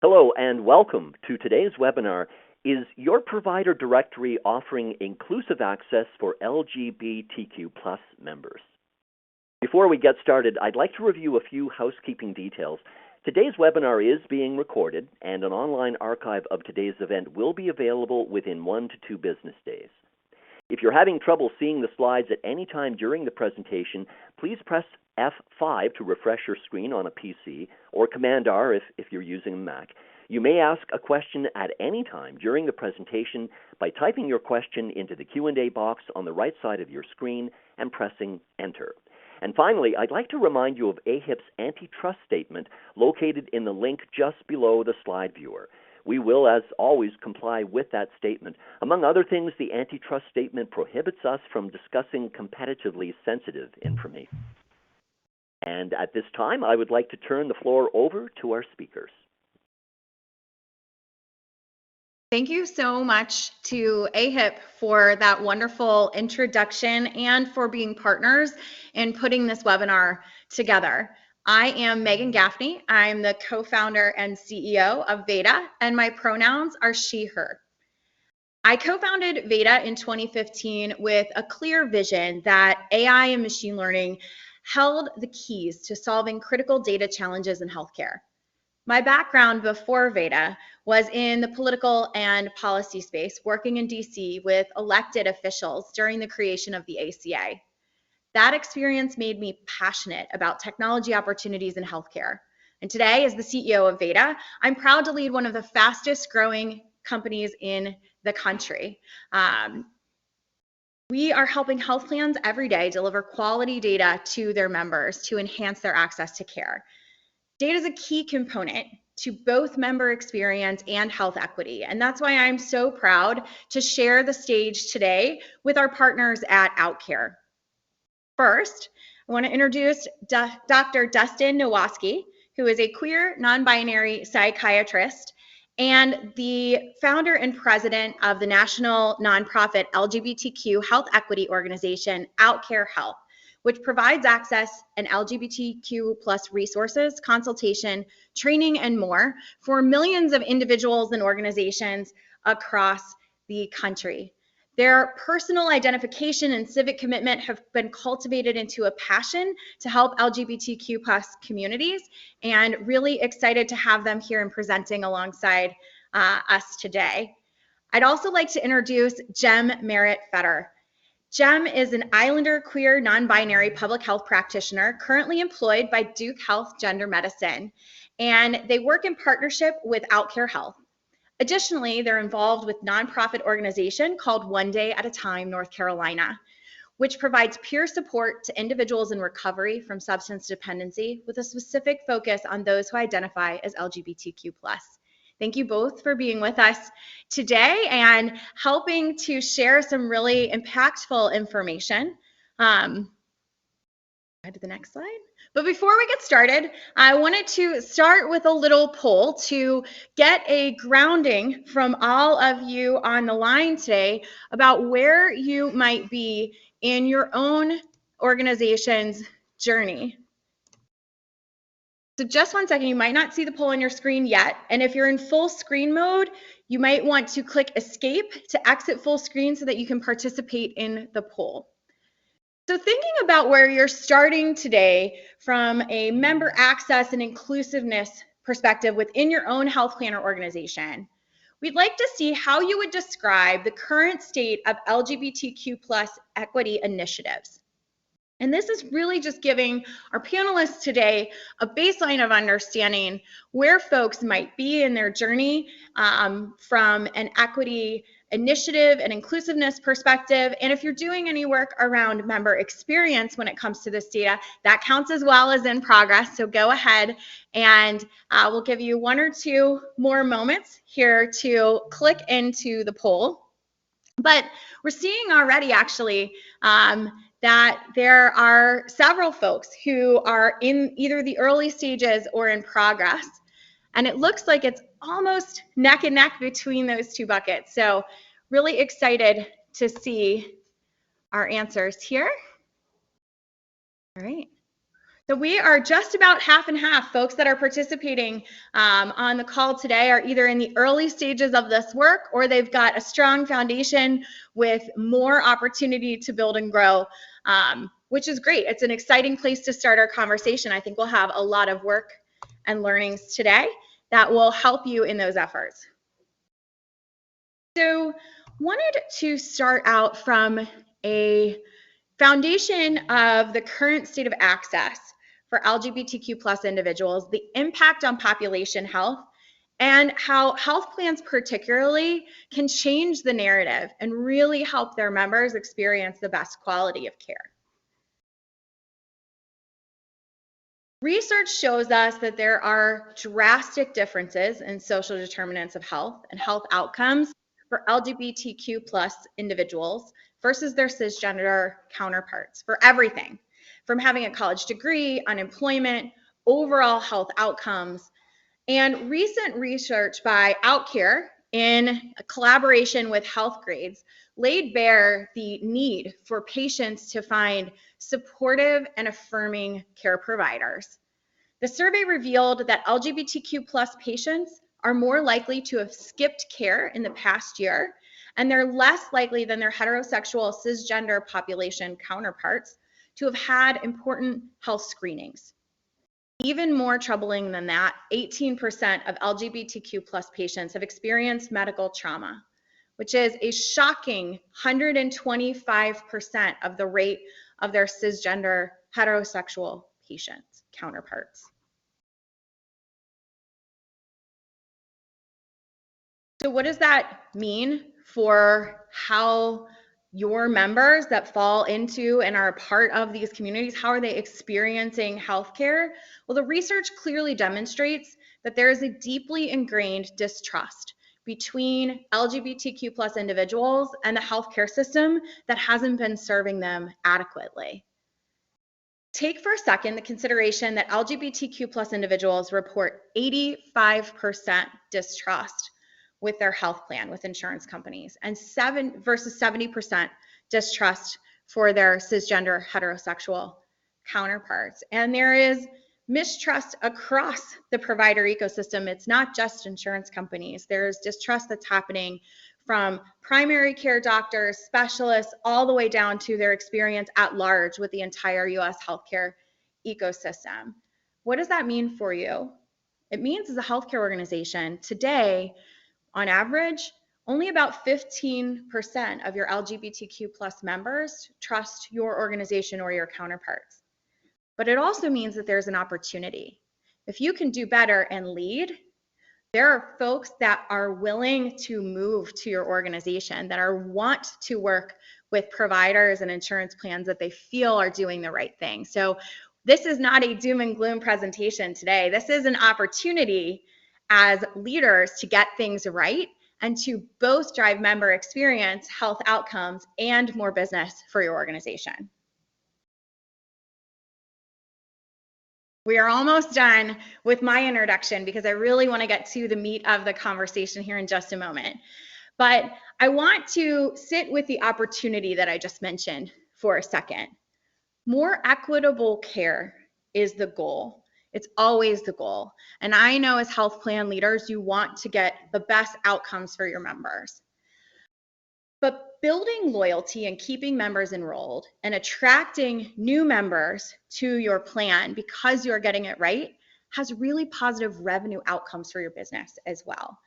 Hello and welcome to today's webinar, Is Your Provider Directory Offering Inclusive Access for LGBTQ+ members? Before we get started, I'd like to review a few housekeeping details. Today's webinar is being recorded, and an online archive of today's event will be available within 1 to 2 business days. If you're having trouble seeing the slides at any time during the presentation, please press F5 to refresh your screen on a PC, or Command-R if you're using a Mac. You may ask a question at any time during the presentation by typing your question into the Q&A box on the right side of your screen and pressing Enter. And finally, I'd like to remind you of AHIP's antitrust statement located in the link just below the slide viewer. We will, as always, comply with that statement. Among other things, the antitrust statement prohibits us from discussing competitively sensitive information. And at this time, I would like to turn the floor over to our speakers. Thank you so much to AHIP for that wonderful introduction and for being partners in putting this webinar together. I am Megan Gaffney. I'm the co-founder and CEO of Veda, and my pronouns are she, her. I co-founded Veda in 2015 with a clear vision that AI and machine learning held the keys to solving critical data challenges in healthcare. My background before Veda was in the political and policy space, working in DC with elected officials during the creation of the ACA. That experience made me passionate about technology opportunities in healthcare. And today, as the CEO of Veda, I'm proud to lead one of the fastest growing companies in the country. We are helping health plans every day deliver quality data to their members to enhance their access to care. Data is a key component to both member experience and health equity. And that's why I'm so proud to share the stage today with our partners at OutCare. First, I want to introduce Dr. Dustin Nowatzki, who is a queer, non-binary psychiatrist and the founder and president of the national nonprofit LGBTQ health equity organization, OutCare Health, which provides access and LGBTQ+ resources, consultation, training, and more for millions of individuals and organizations across the country. Their personal identification and civic commitment have been cultivated into a passion to help LGBTQ+ communities, and really excited to have them here and presenting alongside us today. I'd also like to introduce Jem Merritt-Fetter. Jem is an Islander queer non-binary public health practitioner currently employed by Duke Health Gender Medicine, and they work in partnership with OutCare Health. Additionally, they're involved with a nonprofit organization called One Day at a Time North Carolina, which provides peer support to individuals in recovery from substance dependency with a specific focus on those who identify as LGBTQ+. Thank you both for being with us today and helping to share some really impactful information. To the next slide. But before we get started, I wanted to start with a little poll to get a grounding from all of you on the line today about where you might be in your own organization's journey. So just 1 second, you might not see the poll on your screen yet. And if you're in full screen mode, you might want to click escape to exit full screen so that you can participate in the poll. So thinking about where you're starting today from a member access and inclusiveness perspective within your own health plan or organization, we'd like to see how you would describe the current state of LGBTQ+ equity initiatives. And this is really just giving our panelists today a baseline of understanding where folks might be in their journey from an equity initiative and inclusiveness perspective. And if you're doing any work around member experience when it comes to this data, that counts as well as in progress. So go ahead and we'll give you 1 or 2 more moments here to click into the poll. But we're seeing already actually that there are several folks who are in either the early stages or in progress. And it looks like it's almost neck and neck between those 2 buckets. So really excited to see our answers here. All right. So we are just about half and half. Folks that are participating on the call today are either in the early stages of this work or they've got a strong foundation with more opportunity to build and grow, which is great. It's an exciting place to start our conversation. I think we'll have a lot of work and learnings today that will help you in those efforts. So wanted to start out from a foundation of the current state of access for LGBTQ plus individuals, the impact on population health, and how health plans particularly can change the narrative and really help their members experience the best quality of care. Research shows us that there are drastic differences in social determinants of health and health outcomes for LGBTQ plus individuals versus their cisgender counterparts for everything from having a college degree, unemployment, overall health outcomes. And recent research by OutCare in collaboration with Health Grades laid bare the need for patients to find supportive and affirming care providers. The survey revealed that LGBTQ plus patients are more likely to have skipped care in the past year, and they're less likely than their heterosexual cisgender population counterparts to have had important health screenings. Even more troubling than that, 18% of LGBTQ plus patients have experienced medical trauma, which is a shocking 125% of the rate of their cisgender heterosexual patients counterparts. So what does that mean for how your members that fall into and are a part of these communities, how are they experiencing healthcare? Well, the research clearly demonstrates that there is a deeply ingrained distrust between LGBTQ plus individuals and the healthcare system that hasn't been serving them adequately. Take for a second the consideration that LGBTQ plus individuals report 85% distrust with their health plan with insurance companies, and 70% distrust for their cisgender heterosexual counterparts. And there is mistrust across the provider ecosystem. It's not just insurance companies. There's distrust that's happening from primary care doctors, specialists, all the way down to their experience at large with the entire US healthcare ecosystem. What does that mean for you? It means as a healthcare organization today, on average, only about 15% of your LGBTQ plus members trust your organization or your counterparts. But it also means that there's an opportunity. If you can do better and lead, there are folks that are willing to move to your organization, that want to work with providers and insurance plans that they feel are doing the right thing. So this is not a doom and gloom presentation today. This is an opportunity as leaders to get things right and to both drive member experience, health outcomes, and more business for your organization. We are almost done with my introduction because I really want to get to the meat of the conversation here in just a moment. But I want to sit with the opportunity that I just mentioned for a second. More equitable care is the goal. It's always the goal. And I know as health plan leaders, you want to get the best outcomes for your members. But building loyalty and keeping members enrolled and attracting new members to your plan because you're getting it right has really positive revenue outcomes for your business as well.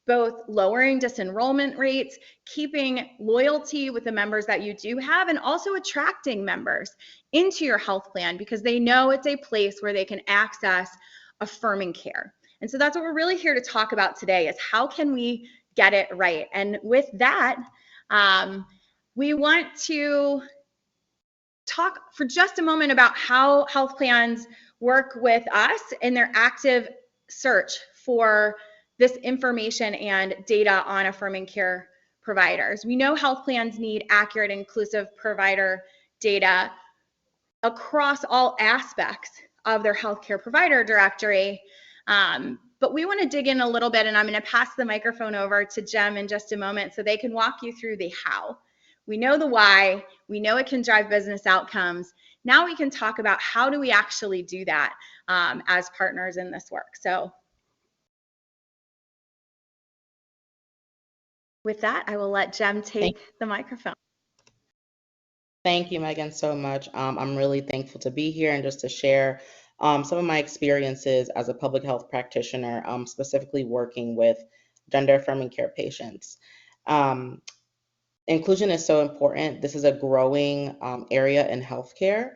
Both lowering disenrollment rates, keeping loyalty with the members that you do have, and also attracting members into your health plan because they know it's a place where they can access affirming care. And so that's what we're really here to talk about today is how can we get it right? And with that, we want to talk for just a moment about how health plans work with us in their active search for this information and data on affirming care providers. We know health plans need accurate, inclusive provider data across all aspects of their healthcare provider directory. But we want to dig in a little bit, and I'm going to pass the microphone over to Jem in just a moment so they can walk you through the how. We know the why, we know it can drive business outcomes. Now we can talk about how do we actually do that as partners in this work. So with that, I will let Jem take the microphone. Thank you, Megan, so much. I'm really thankful to be here and just to share some of my experiences as a public health practitioner, specifically working with gender affirming care patients. Inclusion is so important. This is a growing area in healthcare.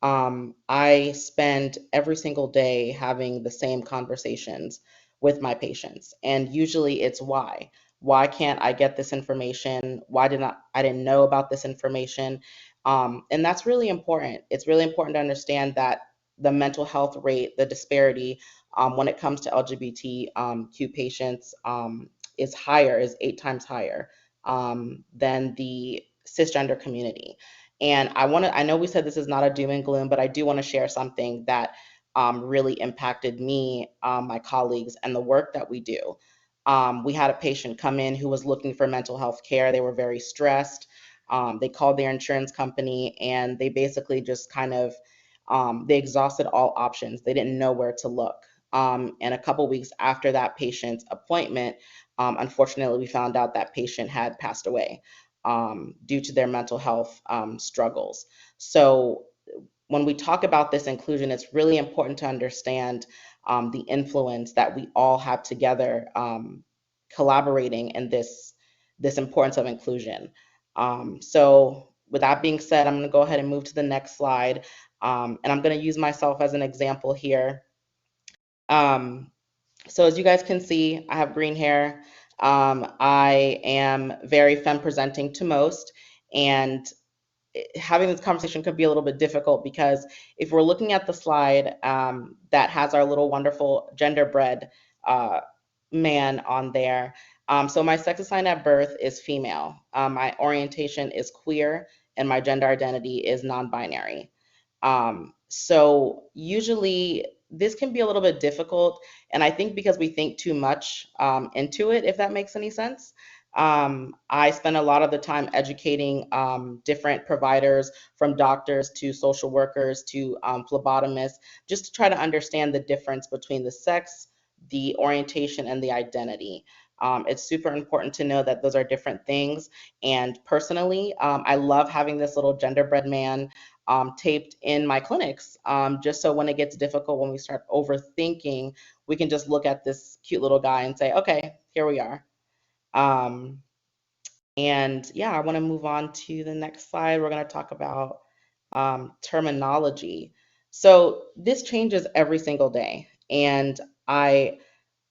I spend every single day having the same conversations with my patients, and usually it's why. Why can't I get this information? Why I didn't know about this information? And that's really important. It's really important to understand that the mental health rate, the disparity when it comes to LGBTQ patients is higher, is 8 times higher than the cisgender community. And I know we said this is not a doom and gloom, but I do want to share something that really impacted me, my colleagues, and the work that we do. We had a patient come in who was looking for mental health care. They were very stressed. They called their insurance company and they basically just kind of, they exhausted all options. They didn't know where to look. And a couple weeks after that patient's appointment, unfortunately, we found out that patient had passed away due to their mental health struggles. So when we talk about this inclusion, it's really important to understand the influence that we all have together collaborating in this importance of inclusion. So with that being said, I'm going to go ahead and move to the next slide. And I'm going to use myself as an example here. So as you guys can see, I have green hair. I am very femme presenting to most, and having this conversation could be a little bit difficult because if we're looking at the slide that has our little wonderful genderbread man on there, so my sex assigned at birth is female, my orientation is queer, and my gender identity is non-binary. So usually this can be a little bit difficult, and I think because we think too much into it, if that makes any sense. I spend a lot of the time educating different providers, from doctors to social workers to phlebotomists, just to try to understand the difference between the sex, the orientation, and the identity. It's super important to know that those are different things. And personally, I love having this little genderbread man taped in my clinics, just so when it gets difficult, when we start overthinking, we can just look at this cute little guy and say, okay, here we are. And yeah, I want to move on to the next slide. We're going to talk about terminology. So this changes every single day. And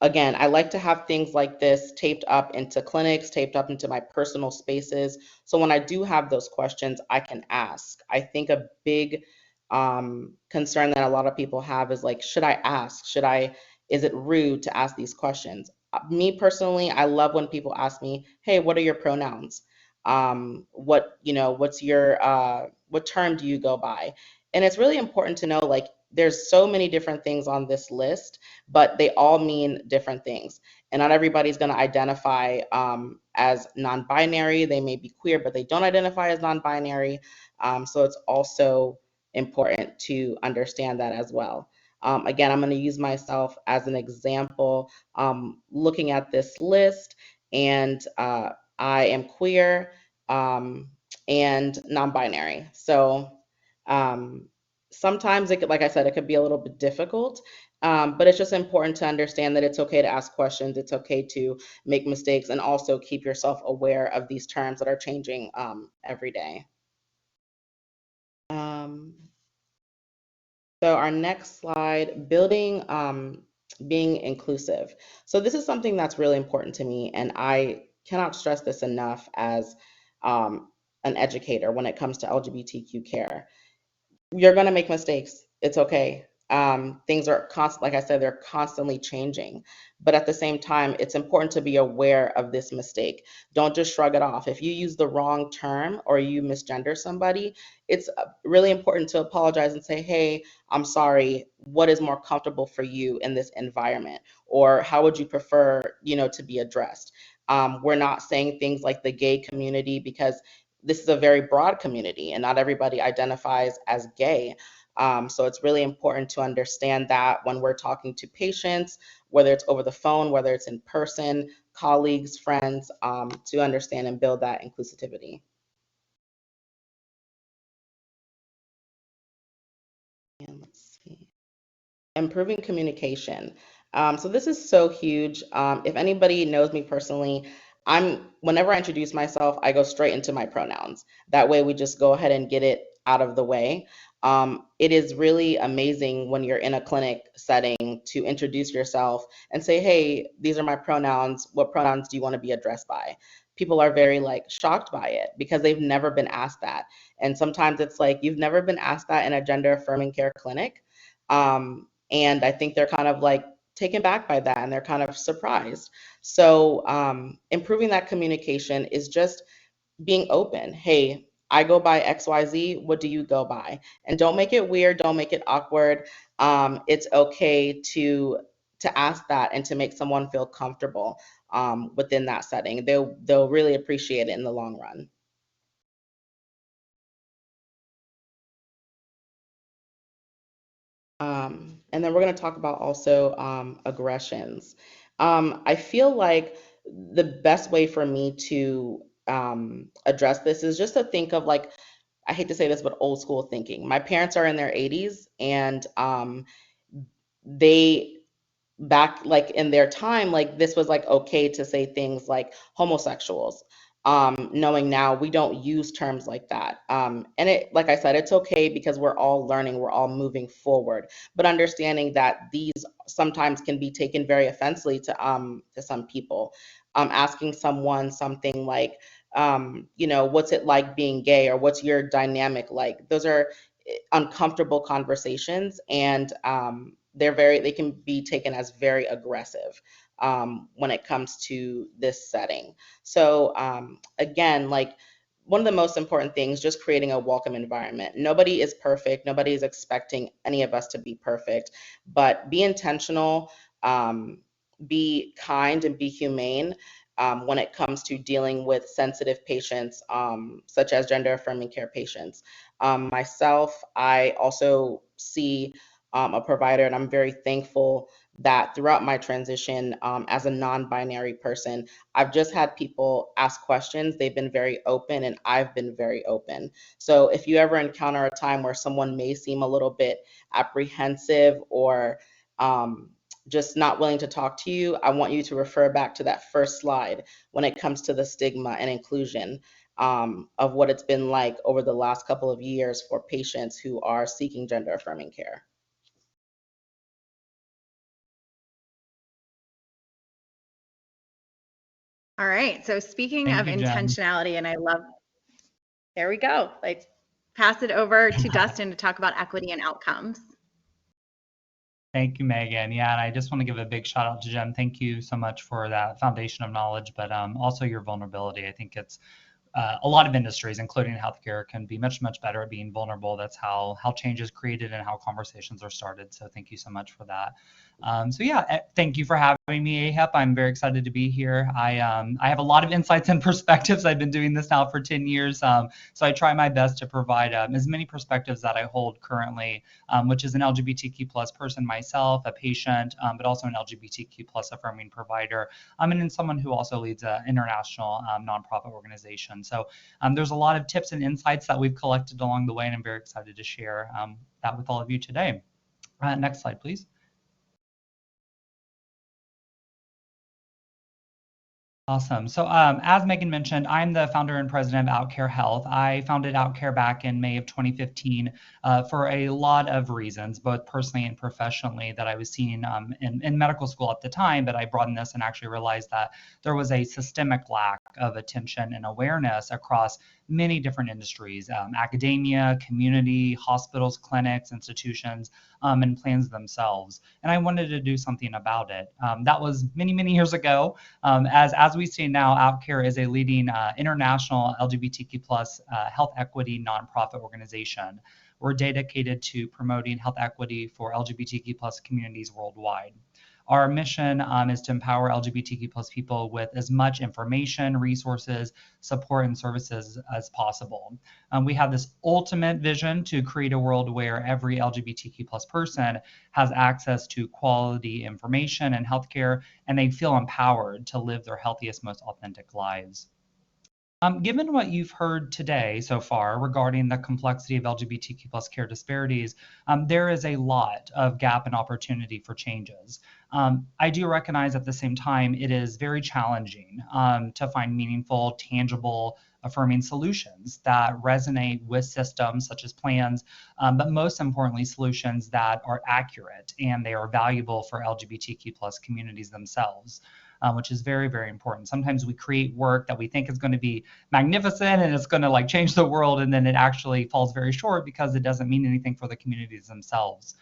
again, I like to have things like this taped up into clinics, taped up into my personal spaces. So when I do have those questions, I can ask. I think a big concern that a lot of people have is like, should I ask? Is it rude to ask these questions? Me personally, I love when people ask me, hey, what are your pronouns? What's your, what term do you go by? And it's really important to know, like, there's so many different things on this list, but they all mean different things. And not everybody's going to identify as non-binary. They may be queer, but they don't identify as non-binary. So it's also important to understand that as well. Again, I'm going to use myself as an example, looking at this list, and I am queer and non-binary. So sometimes it could, like I said, it could be a little bit difficult, but it's just important to understand that it's okay to ask questions. It's okay to make mistakes, and also keep yourself aware of these terms that are changing every day. So our next slide, building, being inclusive. So this is something that's really important to me, and I cannot stress this enough as an educator when it comes to LGBTQ care. You're going to make mistakes. It's okay. Things are constant, like I said, they're constantly changing. But at the same time, it's important to be aware of this mistake. Don't just shrug it off. If you use the wrong term or you misgender somebody, it's really important to apologize and say, hey, I'm sorry. What is more comfortable for you in this environment? Or how would you prefer, to be addressed? We're not saying things like the gay community, because this is a very broad community and not everybody identifies as gay. So it's really important to understand that when we're talking to patients, whether it's over the phone, whether it's in person, colleagues, friends, to understand and build that inclusivity. And let's see. Improving communication. So this is so huge. If anybody knows me personally, whenever I introduce myself, I go straight into my pronouns. That way we just go ahead and get it out of the way. It is really amazing when you're in a clinic setting to introduce yourself and say, hey, these are my pronouns. What pronouns do you want to be addressed by? People are very like shocked by it because they've never been asked that. And sometimes it's like, you've never been asked that in a gender affirming care clinic. And I think they're kind of like taken back by that and they're kind of surprised. So improving that communication is just being open. Hey, I go by XYZ. What do you go by? And don't make it weird. Don't make it awkward. It's okay to ask that and to make someone feel comfortable within that setting. They'll really appreciate it in the long run. And then we're going to talk about also aggressions. I feel like the best way for me to address this is just to think of like, I hate to say this, but old school thinking. My parents are in their 80s and they back like in their time, like this was like okay to say things like homosexuals. Knowing now we don't use terms like that. And it, like I said, it's okay because we're all learning, we're all moving forward, but understanding that these sometimes can be taken very offensively to some people. Asking someone something like, what's it like being gay, or what's your dynamic like? Those are uncomfortable conversations, and they can be taken as very aggressive when it comes to this setting. So again, like one of the most important things, just creating a welcome environment. Nobody is perfect. Nobody is expecting any of us to be perfect, but be intentional, be kind, and be humane when it comes to dealing with sensitive patients, such as gender affirming care patients. Myself, I also see a provider, and I'm very thankful that throughout my transition as a non-binary person, I've just had people ask questions. They've been very open, and I've been very open. So if you ever encounter a time where someone may seem a little bit apprehensive or just not willing to talk to you, I want you to refer back to that first slide when it comes to the stigma and inclusion of what it's been like over the last couple of years for patients who are seeking gender affirming care. All right. So speaking Thank of you, Jen. intentionality, and there we go. Let's pass it over to Dustin to talk about equity and outcomes. Thank you, Megan. Yeah, and I just want to give a big shout out to Jen. Thank you so much for that foundation of knowledge, but also your vulnerability. I think it's a lot of industries, including healthcare, can be much, much better at being vulnerable. That's how change is created and how conversations are started. So thank you so much for that. So yeah, thank you for having me, AHEP. I'm very excited to be here. I have a lot of insights and perspectives. I've been doing this now for 10 years. So I try my best to provide as many perspectives that I hold currently, which is an LGBTQ plus person myself, a patient, but also an LGBTQ plus affirming provider, and then someone who also leads an international nonprofit organization. So there's a lot of tips and insights that we've collected along the way, and I'm very excited to share that with all of you today. Next slide, please. Awesome. So as Megan mentioned, I'm the founder and president of OutCare Health. I founded OutCare back in May of 2015 for a lot of reasons, both personally and professionally, that I was seeing in medical school at the time. But I broadened this and actually realized that there was a systemic lack of attention and awareness across many different industries, academia, community, hospitals, clinics, institutions, and plans themselves. And I wanted to do something about it. That was many, many years ago. As we see now, OutCare is a leading international LGBTQ plus health equity nonprofit organization. We're dedicated to promoting health equity for LGBTQ plus communities worldwide. Our mission is to empower LGBTQ plus people with as much information, resources, support, and services as possible. We have this ultimate vision to create a world where every LGBTQ plus person has access to quality information and healthcare, and they feel empowered to live their healthiest, most authentic lives. Given what you've heard today so far regarding the complexity of LGBTQ plus care disparities, there is a lot of gap and opportunity for changes. I do recognize at the same time it is very challenging to find meaningful, tangible, affirming solutions that resonate with systems such as plans, but most importantly, solutions that are accurate and they are valuable for LGBTQ plus communities themselves. Which is very, very important. Sometimes we create work that we think is going to be magnificent and it's going to like change the world, and then it actually falls very short because it doesn't mean anything for the communities themselves.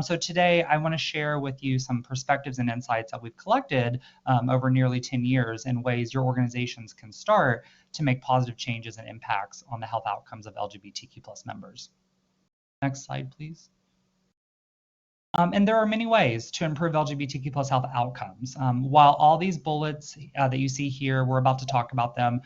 So today I want to share with you some perspectives and insights that we've collected over nearly 10 years in ways your organizations can start to make positive changes and impacts on the health outcomes of LGBTQ plus members. Next slide, please. And there are many ways to improve LGBTQ plus health outcomes. While all these bullets that you see here, we're about to talk about them,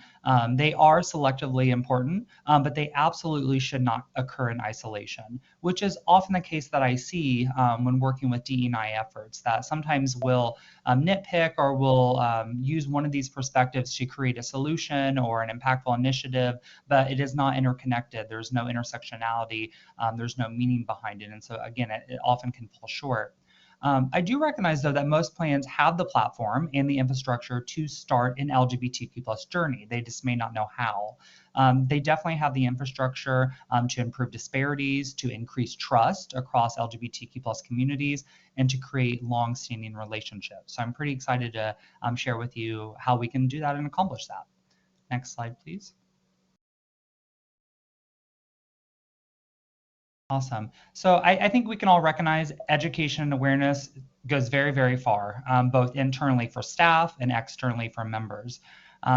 they are selectively important, but they absolutely should not occur in isolation, which is often the case that I see when working with DE&I efforts, that sometimes we'll nitpick or we'll use one of these perspectives to create a solution or an impactful initiative, but it is not interconnected. There's no intersectionality. There's no meaning behind it. And so again, it often can fall short. I do recognize, though, that most plans have the platform and the infrastructure to start an LGBTQ plus journey. They just may not know how. They definitely have the infrastructure to improve disparities, to increase trust across LGBTQ plus communities, and to create long-standing relationships. So I'm pretty excited to share with you how we can do that and accomplish that. Next slide, please. Awesome. So I think we can all recognize education and awareness goes very, very far, both internally for staff and externally for members.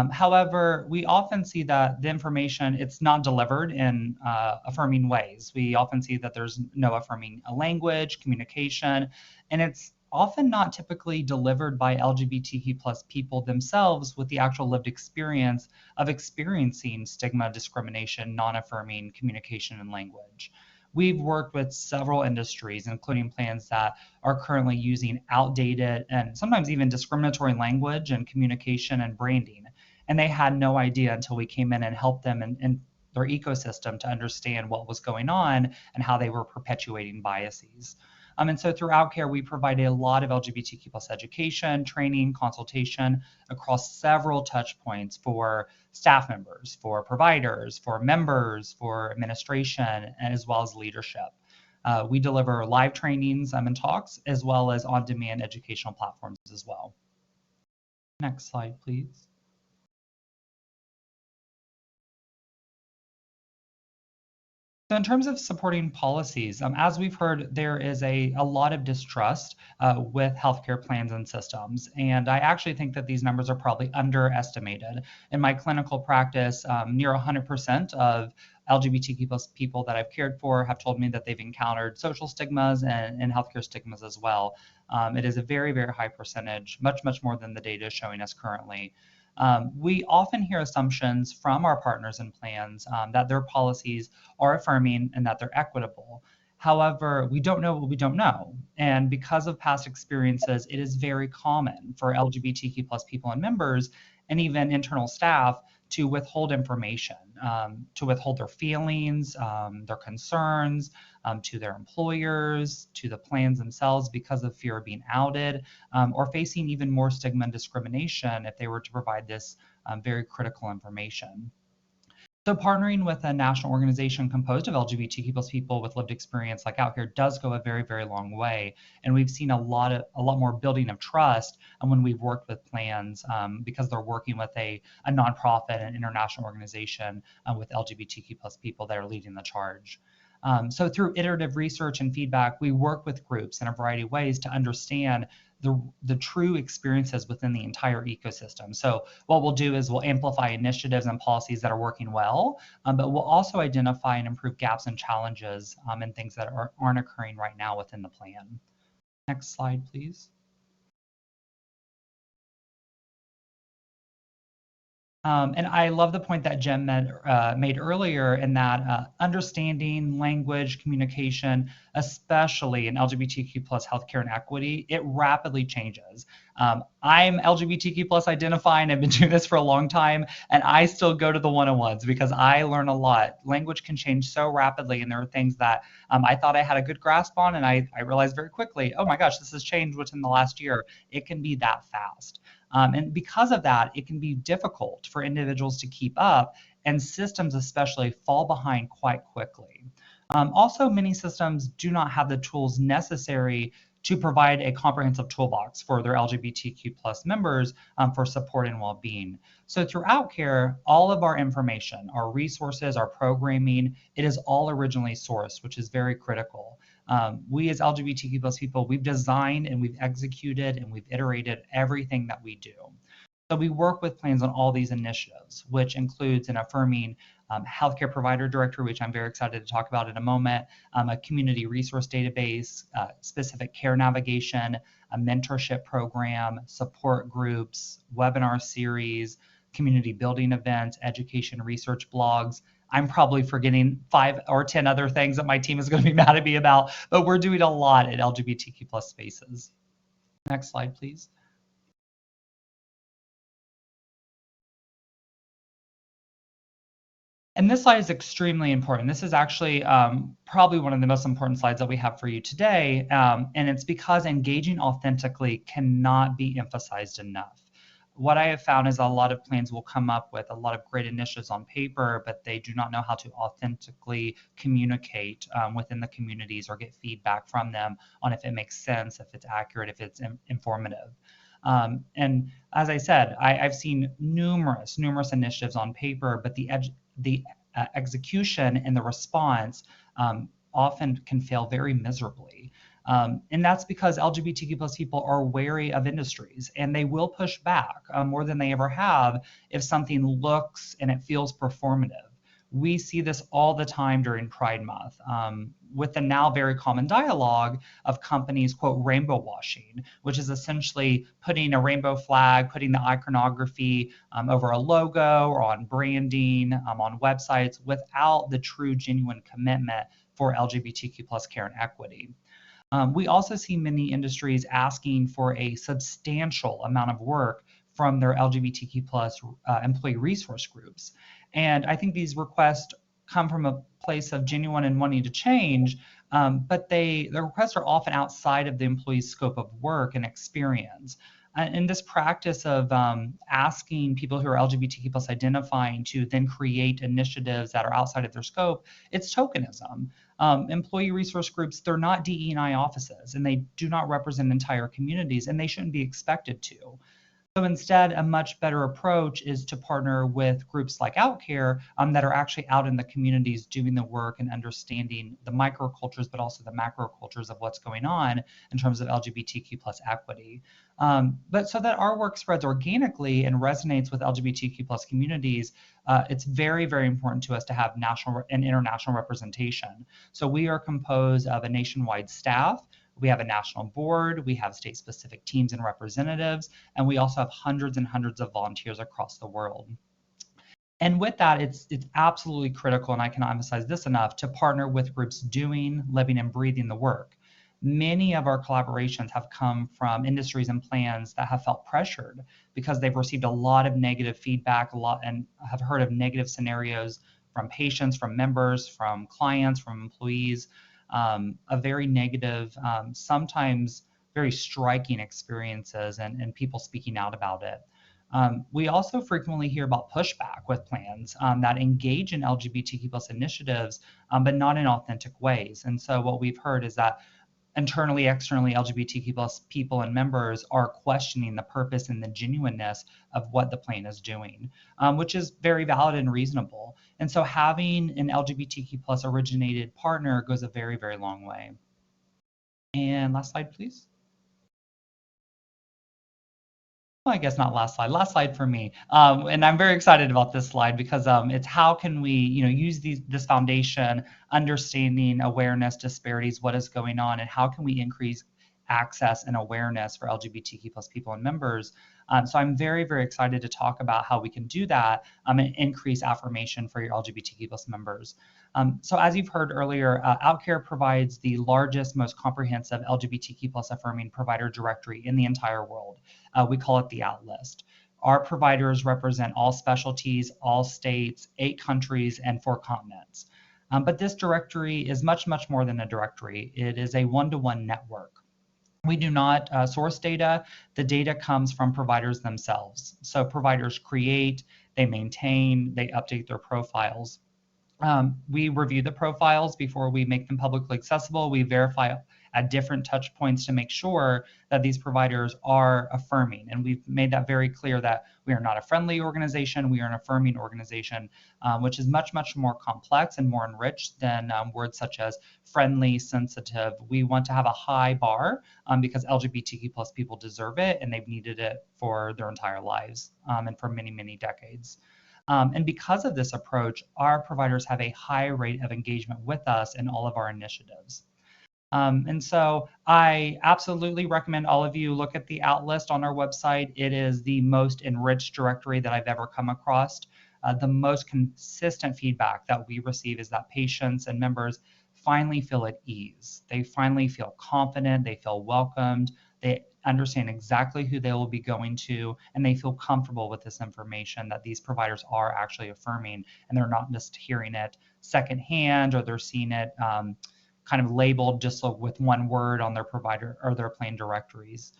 However, we often see that the information, it's not delivered in affirming ways. We often see that there's no affirming language, communication, and it's often not typically delivered by LGBTQ plus people themselves with the actual lived experience of experiencing stigma, discrimination, non-affirming communication and language. We've worked with several industries, including plans that are currently using outdated and sometimes even discriminatory language and communication and branding. And they had no idea until we came in and helped them in their ecosystem to understand what was going on and how they were perpetuating biases. And so through OutCare, we provide a lot of LGBTQ plus education, training, consultation across several touch points for staff members, for providers, for members, for administration, as well as leadership. We deliver live trainings and talks, as well as on-demand educational platforms as well. Next slide, please. So in terms of supporting policies, as we've heard, there is a lot of distrust with healthcare plans and systems. And I actually think that these numbers are probably underestimated. In my clinical practice, near 100% of LGBTQ plus people that I've cared for have told me that they've encountered social stigmas and healthcare stigmas as well. It is a very, very high percentage, much, much more than the data is showing us currently. We often hear assumptions from our partners and plans that their policies are affirming and that they're equitable. However, we don't know what we don't know. And because of past experiences, it is very common for LGBTQ plus people and members and even internal staff to withhold information, to withhold their feelings, their concerns to their employers, to the plans themselves because of fear of being outed, or facing even more stigma and discrimination if they were to provide this very critical information. So partnering with a national organization composed of LGBTQ plus people with lived experience like OutCare does go a very, very long way. And we've seen a lot more building of trust when we've worked with plans because they're working with a nonprofit and international organization with LGBTQ plus people that are leading the charge. So through iterative research and feedback, we work with groups in a variety of ways to understand the true experiences within the entire ecosystem. So what we'll do is we'll amplify initiatives and policies that are working well, but we'll also identify and improve gaps and challenges and things that aren't occurring right now within the plan. Next slide, please. And I love the point that Jem made earlier in that understanding language, communication, especially in LGBTQ plus healthcare and equity, it rapidly changes. I'm LGBTQ plus identifying. I've been doing this for a long time, and I still go to the one-on-ones because I learn a lot. Language can change so rapidly, and there are things that I thought I had a good grasp on, and I realized very quickly, oh my gosh, this has changed within the last year. It can be that fast. And because of that, it can be difficult for individuals to keep up, and systems especially fall behind quite quickly. Also, many systems do not have the tools necessary to provide a comprehensive toolbox for their LGBTQ plus members for support and well-being. So through OutCare, all of our information, our resources, our programming, it is all originally sourced, which is very critical. We as LGBTQ plus people, we've designed and we've executed and we've iterated everything that we do. So we work with plans on all these initiatives, which includes an affirming healthcare provider directory, which I'm very excited to talk about in a moment, a community resource database, specific care navigation, a mentorship program, support groups, webinar series, community building events, education research blogs. I'm probably forgetting 5 or 10 other things that my team is going to be mad at me about, but we're doing a lot at LGBTQ plus spaces. Next slide, please. And this slide is extremely important. This is actually probably one of the most important slides that we have for you today. And it's because engaging authentically cannot be emphasized enough. What I have found is a lot of plans will come up with a lot of great initiatives on paper, but they do not know how to authentically communicate within the communities or get feedback from them on if it makes sense, if it's accurate, if it's informative. And as I said, I've seen numerous initiatives on paper, but the execution and the response often can fail very miserably. And that's because LGBTQ plus people are wary of industries, and they will push back more than they ever have if something looks and it feels performative. We see this all the time during Pride Month with the now very common dialogue of companies, quote, rainbow washing, which is essentially putting a rainbow flag, putting the iconography over a logo or on branding, on websites without the true, genuine commitment for LGBTQ plus care and equity. We also see many industries asking for a substantial amount of work from their LGBTQ plus employee resource groups. And I think these requests come from a place of genuine and wanting to change, but the requests are often outside of the employee's scope of work and experience. And this practice of asking people who are LGBTQ plus identifying to then create initiatives that are outside of their scope, it's tokenism. Employee resource groups, they're not DE&I offices, and they do not represent entire communities, and they shouldn't be expected to. So instead, a much better approach is to partner with groups like OutCare that are actually out in the communities doing the work and understanding the microcultures, but also the macrocultures of what's going on in terms of LGBTQ plus equity. But so that our work spreads organically and resonates with LGBTQ plus communities, it's very, very important to us to have national and international representation. So we are composed of a nationwide staff. We have a national board, we have state-specific teams and representatives, and we also have hundreds and hundreds of volunteers across the world. And with that, it's absolutely critical, and I cannot emphasize this enough, to partner with groups doing, living, and breathing the work. Many of our collaborations have come from industries and plans that have felt pressured because they've received a lot of negative feedback, and have heard of negative scenarios from patients, from members, from clients, from employees. A very negative, sometimes very striking experiences and people speaking out about it. We also frequently hear about pushback with plans that engage in LGBTQ plus initiatives, but not in authentic ways. And so what we've heard is that internally, externally, LGBTQ plus people and members are questioning the purpose and the genuineness of what the plan is doing, which is very valid and reasonable. And so having an LGBTQ plus originated partner goes a very, very long way. And last slide, please. Well, I guess not last slide for me. And I'm very excited about this slide because it's how can we, use this foundation, understanding awareness, disparities, what is going on, and how can we increase access and awareness for LGBTQ plus people and members. So I'm very, very excited to talk about how we can do that and increase affirmation for your LGBTQ plus members. So as you've heard earlier, OutCare provides the largest, most comprehensive LGBTQ plus affirming provider directory in the entire world. We call it the Out List. Our providers represent all specialties, all states, 8 countries, and 4 continents. But this directory is much, much more than a directory. It is a one-to-one network. We do not source data. The data comes from providers themselves. So providers create, they maintain, they update their profiles. We review the profiles before we make them publicly accessible. We verify at different touch points to make sure that these providers are affirming. And we've made that very clear that we are not a friendly organization, we are an affirming organization, which is much, much more complex and more enriched than words such as friendly, sensitive. We want to have a high bar because LGBTQ plus people deserve it, and they've needed it for their entire lives and for many, many decades. And because of this approach, our providers have a high rate of engagement with us in all of our initiatives. And so I absolutely recommend all of you look at the Out List on our website. It is the most enriched directory that I've ever come across. The most consistent feedback that we receive is that patients and members finally feel at ease. They finally feel confident, they feel welcomed, they understand exactly who they will be going to, and they feel comfortable with this information that these providers are actually affirming, and they're not just hearing it secondhand, or they're seeing it kind of labeled just with one word on their provider or their plan directories.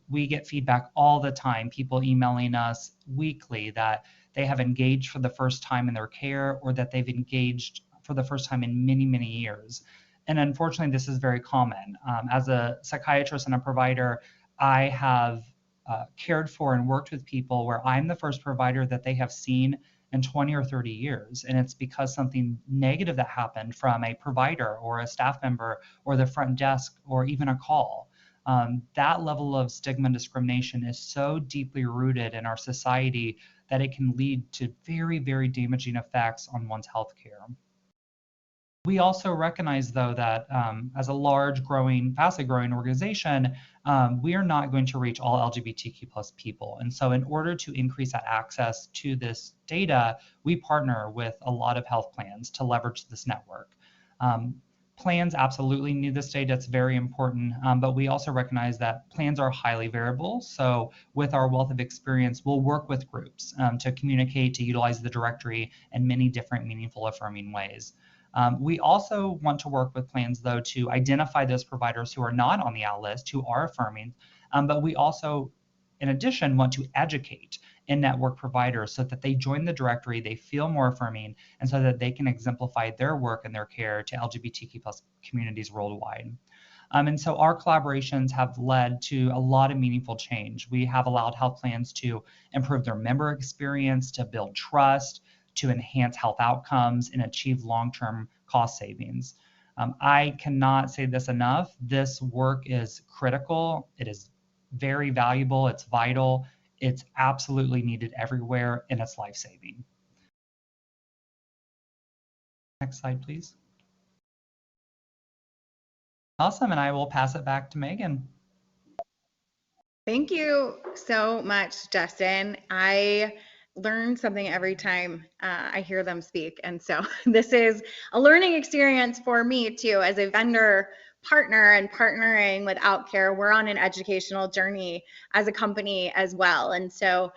We get feedback all the time, people emailing us weekly that they have engaged for the first time in their care, or that they've engaged for the first time in many, many years. And unfortunately, this is very common. As a psychiatrist and a provider, I have cared for and worked with people where I'm the first provider that they have seen in 20 or 30 years. And it's because something negative that happened from a provider or a staff member or the front desk or even a call. That level of stigma and discrimination is so deeply rooted in our society that it can lead to very, very damaging effects on one's healthcare. We also recognize, though, that as a large, growing, fastly growing organization, we are not going to reach all LGBTQ plus people. And so in order to increase that access to this data, we partner with a lot of health plans to leverage this network. Plans absolutely need this data, it's very important, but we also recognize that plans are highly variable. So with our wealth of experience, we'll work with groups to communicate, to utilize the directory in many different meaningful affirming ways. We also want to work with plans, though, to identify those providers who are not on the Out List, who are affirming, but we also, in addition, want to educate in-network providers so that they join the directory, they feel more affirming, and so that they can exemplify their work and their care to LGBTQ plus communities worldwide. And so our collaborations have led to a lot of meaningful change. We have allowed health plans to improve their member experience, to build trust, to enhance health outcomes and achieve long-term cost savings. I cannot say this enough. This work is critical. It is very valuable. It's vital. It's absolutely needed everywhere, and it's life-saving. Next slide, please. Awesome, and I will pass it back to Megan. Thank you so much, Justin. I learn something every time I hear them speak. And so this is a learning experience for me too, as a vendor partner and partnering with OutCare. We're on an educational journey as a company as well. And so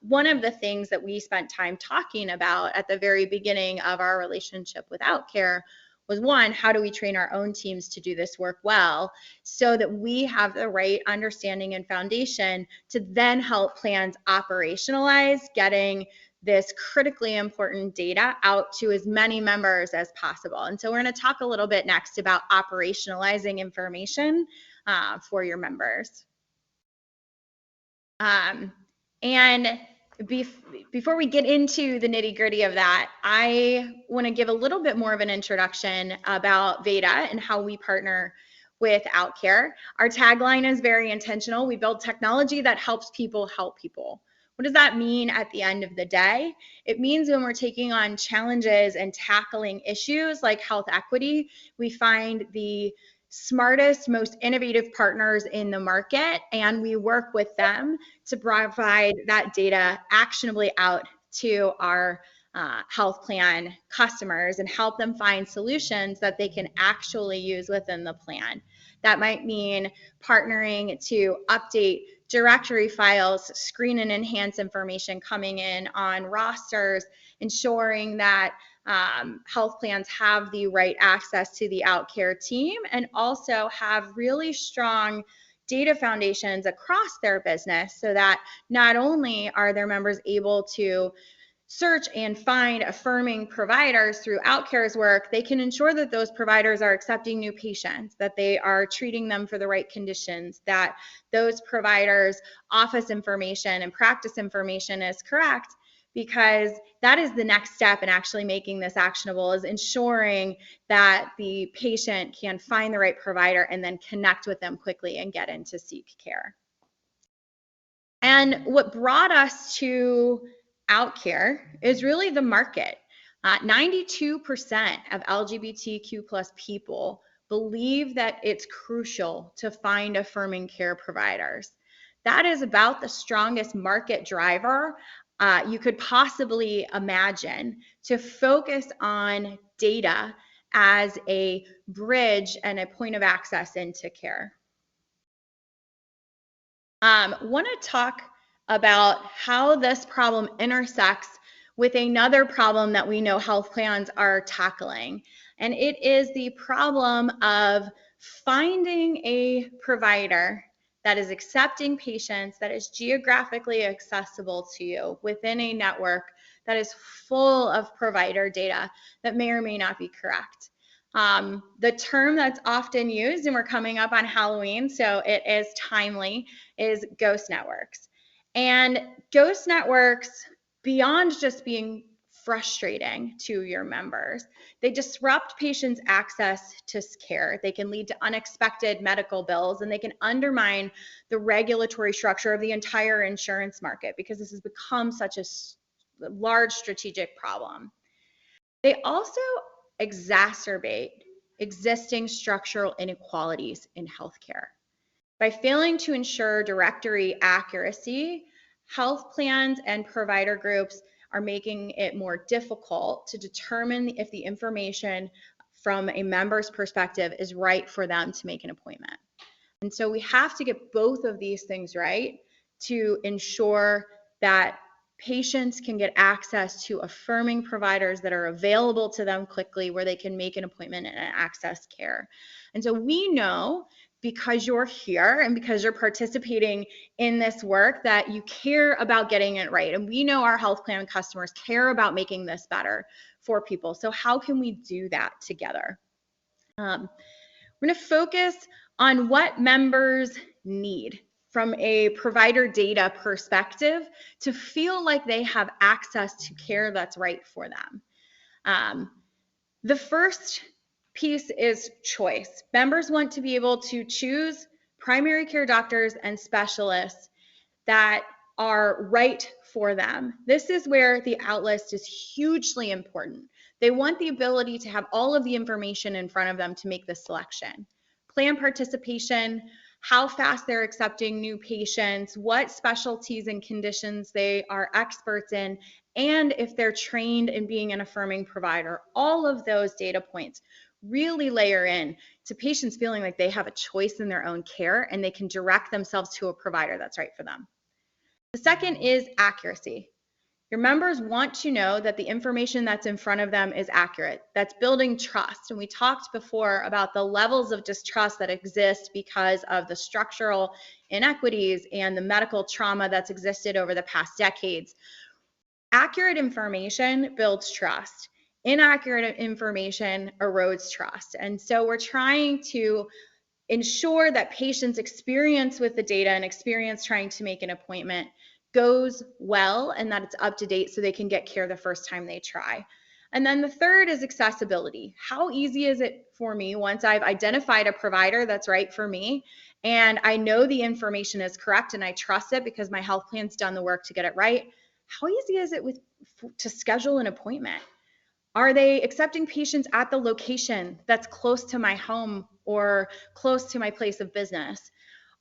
one of the things that we spent time talking about at the very beginning of our relationship with OutCare was, one, how do we train our own teams to do this work well so that we have the right understanding and foundation to then help plans operationalize getting this critically important data out to as many members as possible. And so we're going to talk a little bit next about operationalizing information for your members. And before we get into the nitty-gritty of that, I want to give a little bit more of an introduction about Veda and how we partner with OutCare. Our tagline is very intentional. We build technology that helps people help people. What does that mean at the end of the day? It means when we're taking on challenges and tackling issues like health equity, we find the smartest, most innovative partners in the market, and we work with them to provide that data actionably out to our health plan customers and help them find solutions that they can actually use within the plan. That might mean partnering to update directory files, screen and enhance information coming in on rosters, ensuring that health plans have the right access to the OutCare team, and also have really strong data foundations across their business so that not only are their members able to search and find affirming providers through OutCare's work, they can ensure that those providers are accepting new patients, that they are treating them for the right conditions, that those providers' office information and practice information is correct, because that is the next step in actually making this actionable, is ensuring that the patient can find the right provider and then connect with them quickly and get in to seek care. And what brought us to OutCare is really the market. 92% of LGBTQ plus people believe that it's crucial to find affirming care providers. That is about the strongest market driver you could possibly imagine, to focus on data as a bridge and a point of access into care. Want to talk about how this problem intersects with another problem that we know health plans are tackling, and it is the problem of finding a provider that is accepting patients, that is geographically accessible to you within a network that is full of provider data that may or may not be correct. The term that's often used, and we're coming up on Halloween, so it is timely, is ghost networks. And ghost networks, beyond just being frustrating to your members, they disrupt patients' access to care. They can lead to unexpected medical bills, and they can undermine the regulatory structure of the entire insurance market, because this has become such a large strategic problem. They also exacerbate existing structural inequalities in healthcare. By failing to ensure directory accuracy, health plans and provider groups are making it more difficult to determine if the information from a member's perspective is right for them to make an appointment. And so we have to get both of these things right to ensure that patients can get access to affirming providers that are available to them quickly, where they can make an appointment and access care. And so we know, because you're here and because you're participating in this work, that you care about getting it right. And we know our health plan customers care about making this better for people. So how can we do that together? We're going to focus on what members need from a provider data perspective to feel like they have access to care that's right for them. The first piece is choice. Members want to be able to choose primary care doctors and specialists that are right for them. This is where the outlist is hugely important. They want the ability to have all of the information in front of them to make the selection. Plan participation, how fast they're accepting new patients, what specialties and conditions they are experts in, and if they're trained in being an affirming provider. All of those data points really layer in to patients feeling like they have a choice in their own care and they can direct themselves to a provider that's right for them. The second is accuracy. Your members want to know that the information that's in front of them is accurate. That's building trust. And we talked before about the levels of distrust that exist because of the structural inequities and the medical trauma that's existed over the past decades. Accurate information builds trust. Inaccurate information erodes trust. And so we're trying to ensure that patients' experience with the data and experience trying to make an appointment goes well and that it's up to date so they can get care the first time they try. And then the third is accessibility. How easy is it for me, once I've identified a provider that's right for me and I know the information is correct and I trust it because my health plan's done the work to get it right, how easy is it to schedule an appointment? Are they accepting patients at the location that's close to my home or close to my place of business?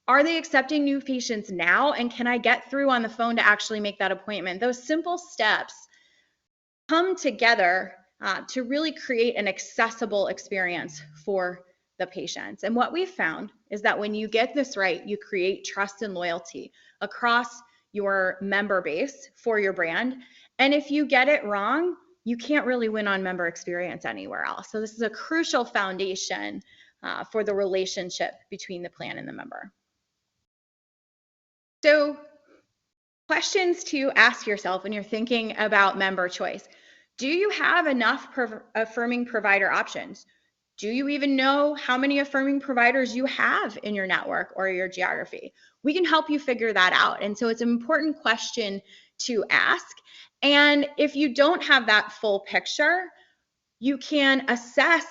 Are they accepting new patients now? And can I get through on the phone to actually make that appointment? Those simple steps come together to really create an accessible experience for the patients. And what we've found is that when you get this right, you create trust and loyalty across your member base for your brand. And if you get it wrong, you can't really win on member experience anywhere else. So this is a crucial foundation for the relationship between the plan and the member. So questions to ask yourself when you're thinking about member choice. Do you have enough affirming provider options? Do you even know how many affirming providers you have in your network or your geography? We can help you figure that out. And so it's an important question to ask. And if you don't have that full picture, you can assess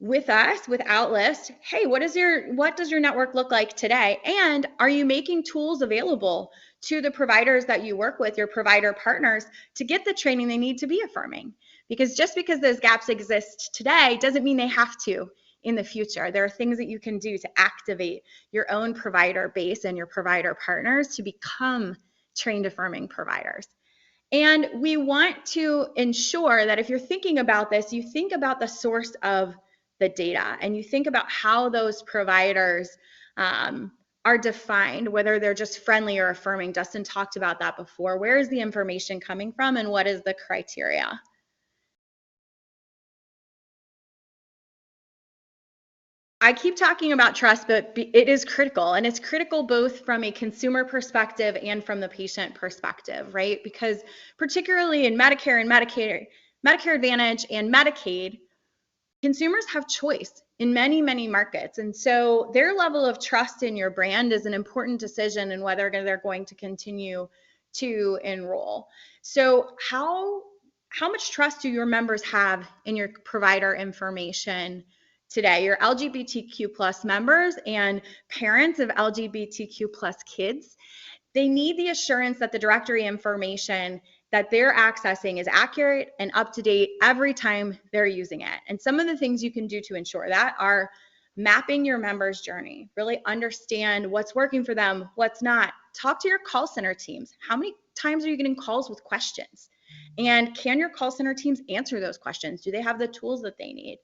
with us, with OutList, hey, what does your network look like today? And are you making tools available to the providers that you work with, your provider partners, to get the training they need to be affirming? Because just because those gaps exist today doesn't mean they have to in the future. There are things that you can do to activate your own provider base and your provider partners to become trained affirming providers. And we want to ensure that if you're thinking about this, you think about the source of the data and you think about how those providers are defined, whether they're just friendly or affirming. Dustin talked about that before. Where is the information coming from and what is the criteria? I keep talking about trust, but it is critical, and it's critical both from a consumer perspective and from the patient perspective, right? Because particularly in Medicare and Medicare Advantage and Medicaid, consumers have choice in many, many markets. And so their level of trust in your brand is an important decision in whether they're going to continue to enroll. So how much trust do your members have in your provider information today? Your LGBTQ plus members and parents of LGBTQ plus kids, they need the assurance that the directory information that they're accessing is accurate and up to date every time they're using it. And some of the things you can do to ensure that are mapping your members' journey, really understand what's working for them, what's not. Talk to your call center teams. How many times are you getting calls with questions? And can your call center teams answer those questions? Do they have the tools that they need?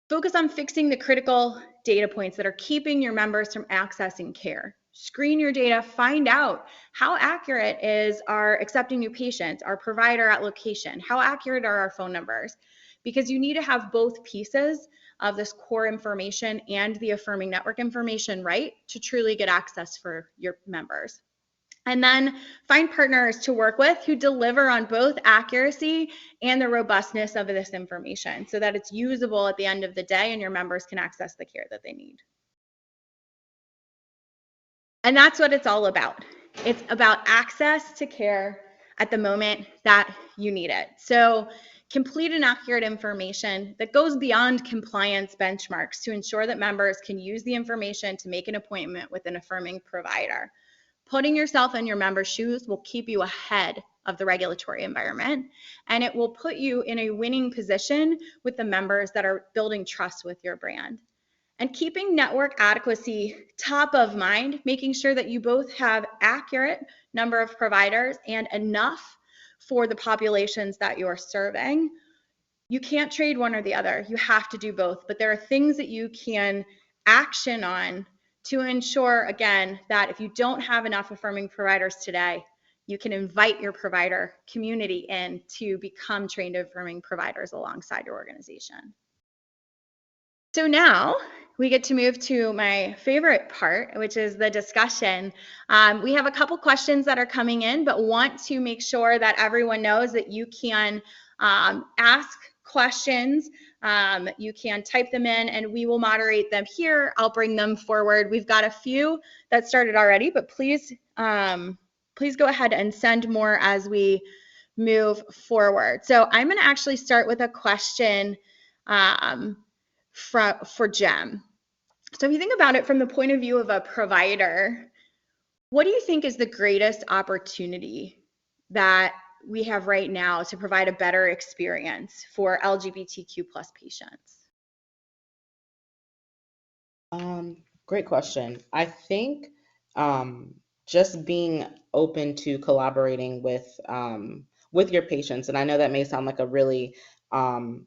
Focus on fixing the critical data points that are keeping your members from accessing care. Screen your data, find out how accurate is our accepting new patients, our provider at location, how accurate are our phone numbers? Because you need to have both pieces of this core information and the affirming network information right to truly get access for your members. And then find partners to work with who deliver on both accuracy and the robustness of this information so that it's usable at the end of the day and your members can access the care that they need. And that's what it's all about. It's about access to care at the moment that you need it. So complete and accurate information that goes beyond compliance benchmarks to ensure that members can use the information to make an appointment with an affirming provider. Putting yourself in your members' shoes will keep you ahead of the regulatory environment, and it will put you in a winning position with the members that are building trust with your brand. And keeping network adequacy top of mind, making sure that you both have accurate number of providers and enough for the populations that you're serving. You can't trade one or the other. You have to do both, but there are things that you can action on to ensure, again, that if you don't have enough affirming providers today, you can invite your provider community in to become trained affirming providers alongside your organization. So now we get to move to my favorite part, which is the discussion. We have a couple questions that are coming in, but want to make sure that everyone knows that you can ask questions. You can type them in and we will moderate them here. I'll bring them forward. We've got a few that started already, but please go ahead and send more as we move forward. So I'm going to actually start with a question for Jem. So if you think about it from the point of view of a provider, what do you think is the greatest opportunity that we have right now to provide a better experience for LGBTQ plus patients? Great question. I think just being open to collaborating with your patients, and I know that may sound like a really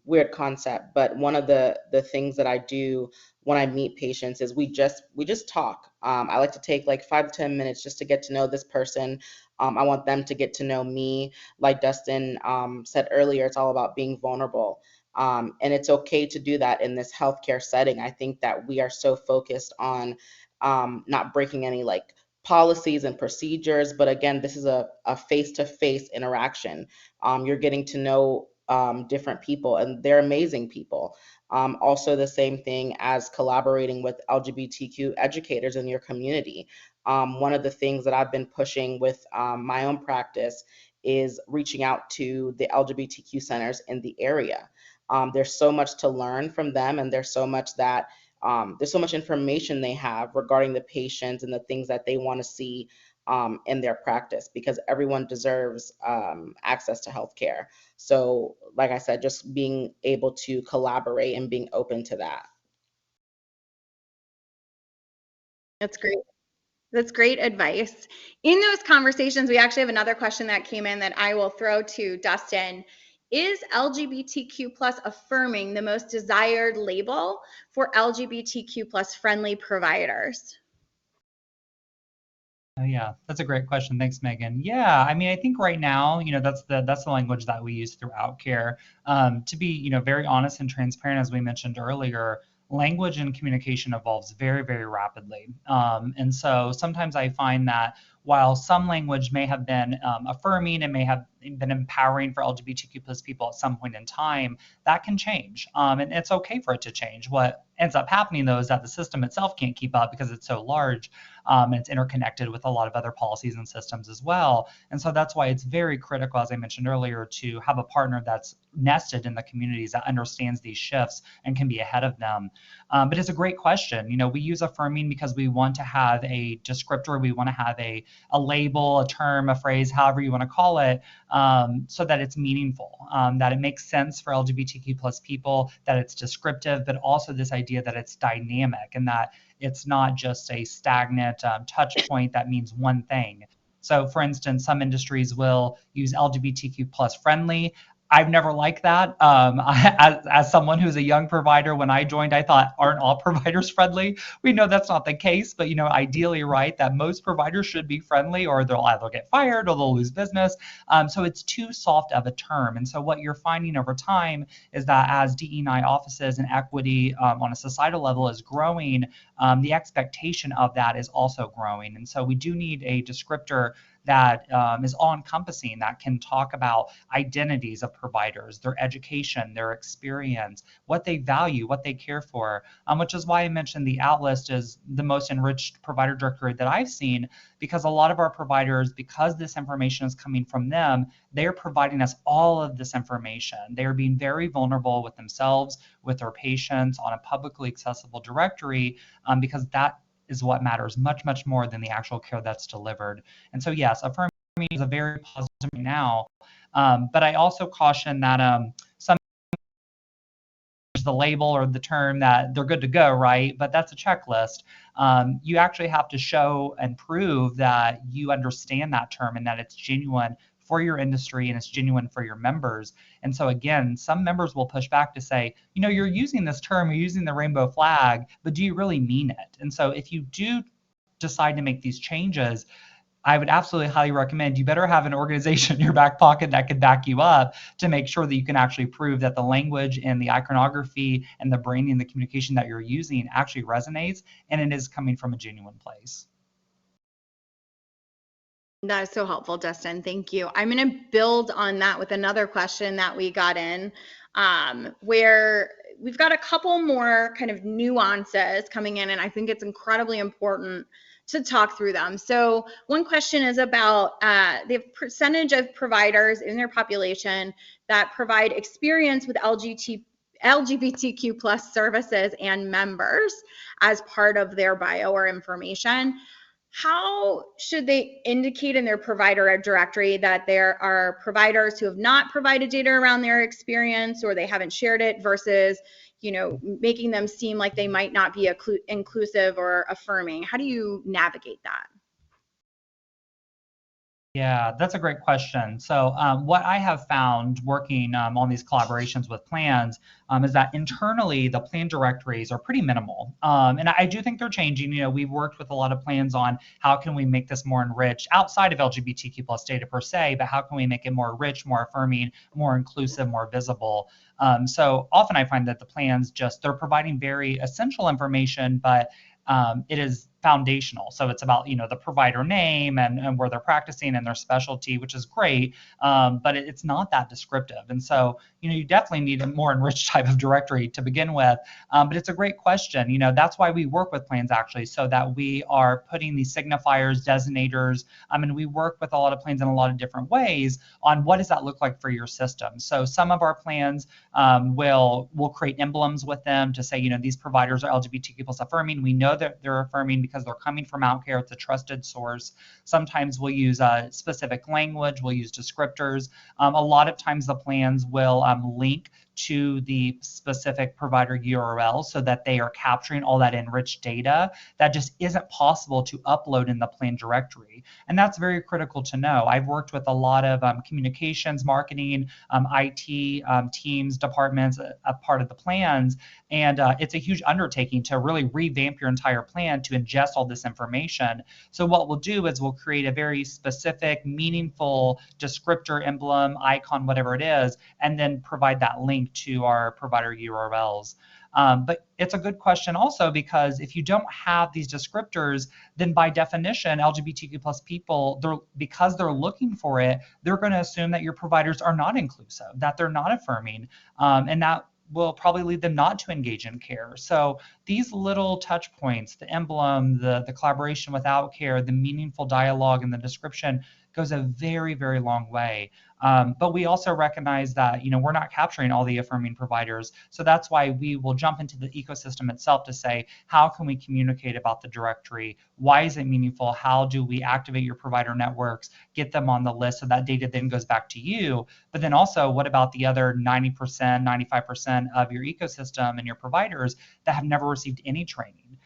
weird concept, but one of the things that I do when I meet patients is we just talk. I like to take like 5 to 10 minutes just to get to know this person. I want them to get to know me. Like Dustin said earlier, it's all about being vulnerable. And it's okay to do that in this healthcare setting. I think that we are so focused on not breaking any like policies and procedures, but again, this is a face-to-face interaction. You're getting to know different people, and they're amazing people. Also, the same thing as collaborating with LGBTQ educators in your community. One of the things that I've been pushing with my own practice is reaching out to the LGBTQ centers in the area. There's so much to learn from them, and there's so much information they have regarding the patients and the things that they want to see in their practice, because everyone deserves access to healthcare. So, like I said, just being able to collaborate and being open to that. That's great. That's great advice. In those conversations, we actually have another question that came in that I will throw to Dustin. Is LGBTQ plus affirming the most desired label for LGBTQ plus friendly providers? Oh, yeah, that's a great question. Thanks, Megan. Yeah, I mean, I think right now, that's the language that we use throughout care. To be, very honest and transparent, as we mentioned earlier, language and communication evolves very, very rapidly. And so sometimes I find that while some language may have been affirming and may have been empowering for LGBTQ plus people at some point in time, that can change. And it's okay for it to change. What ends up happening, though, is that the system itself can't keep up because it's so large. And it's interconnected with a lot of other policies and systems as well. And so that's why it's very critical, as I mentioned earlier, to have a partner that's nested in the communities that understands these shifts and can be ahead of them. But it's a great question. We use affirming because we want to have a descriptor, we want to have a label, a term, a phrase, however you want to call it, so that it's meaningful, that it makes sense for LGBTQ plus people, that it's descriptive, but also this idea that it's dynamic and that it's not just a stagnant touch point that means one thing. So, for instance, some industries will use LGBTQ plus friendly. I've never liked that. As someone who's a young provider, when I joined, I thought, aren't all providers friendly? We know that's not the case, but ideally, right, that most providers should be friendly, or they'll either get fired or they'll lose business. So it's too soft of a term. And so what you're finding over time is that as DE&I offices and equity on a societal level is growing, the expectation of that is also growing. And so we do need a descriptor that is all-encompassing, that can talk about identities of providers, their education, their experience, what they value, what they care for, which is why I mentioned the OutList is the most enriched provider directory that I've seen, because a lot of our providers, because this information is coming from them, they're providing us all of this information. They are being very vulnerable with themselves, with their patients on a publicly accessible directory, because that is what matters much, much more than the actual care that's delivered. And so, yes, affirming is a very positive now. But I also caution that some the label or the term that they're good to go, right? But that's a checklist. You actually have to show and prove that you understand that term and that it's genuine for your industry and it's genuine for your members. And so again, some members will push back to say, you're using this term, you're using the rainbow flag, but do you really mean it? And so if you do decide to make these changes, I would absolutely highly recommend you better have an organization in your back pocket that can back you up to make sure that you can actually prove that the language and the iconography and the branding and the communication that you're using actually resonates and it is coming from a genuine place. That is so helpful, Dustin. Thank you. I'm going to build on that with another question that we got in, where we've got a couple more kind of nuances coming in, and I think it's incredibly important to talk through them. So one question is about the percentage of providers in their population that provide experience with LGBTQ plus services and members as part of their bio or information. how should they indicate in their provider directory that there are providers who have not provided data around their experience or they haven't shared it versus, making them seem like they might not be inclusive or affirming? How do you navigate that? Yeah, that's a great question. So what I have found working on these collaborations with plans is that internally the plan directories are pretty minimal. And I do think they're changing. We've worked with a lot of plans on how can we make this more enriched outside of LGBTQ plus data per se, but how can we make it more rich, more affirming, more inclusive, more visible. So often I find that the plans they're providing very essential information, but it is foundational. So it's about, the provider name and where they're practicing and their specialty, which is great, but it's not that descriptive. And so, you definitely need a more enriched type of directory to begin with. But it's a great question. That's why we work with plans actually, so that we are putting these signifiers, designators. And we work with a lot of plans in a lot of different ways on what does that look like for your system. So some of our plans will create emblems with them to say, these providers are LGBTQ plus affirming. We know that they're affirming because they're coming from OutCare. It's a trusted source. Sometimes we'll use specific language. We'll use descriptors. A lot of times the plans will link to the specific provider URL so that they are capturing all that enriched data that just isn't possible to upload in the plan directory. And that's very critical to know. I've worked with a lot of communications, marketing, IT teams, departments, a part of the plans, and it's a huge undertaking to really revamp your entire plan to ingest all this information. So what we'll do is we'll create a very specific, meaningful descriptor, emblem, icon, whatever it is, and then provide that link to our provider URLs. But it's a good question also, because if you don't have these descriptors, then by definition, LGBTQ plus people, because they're looking for it, they're going to assume that your providers are not inclusive, that they're not affirming, and that will probably lead them not to engage in care. So these little touch points, the emblem, the collaboration with OutCare, the meaningful dialogue, and the description goes a very, very long way. But we also recognize that, we're not capturing all the affirming providers. So that's why we will jump into the ecosystem itself to say, how can we communicate about the directory? Why is it meaningful? How do we activate your provider networks, get them on the list so that data then goes back to you? But then also, what about the other 90%, 95% of your ecosystem and your providers that have never received any training?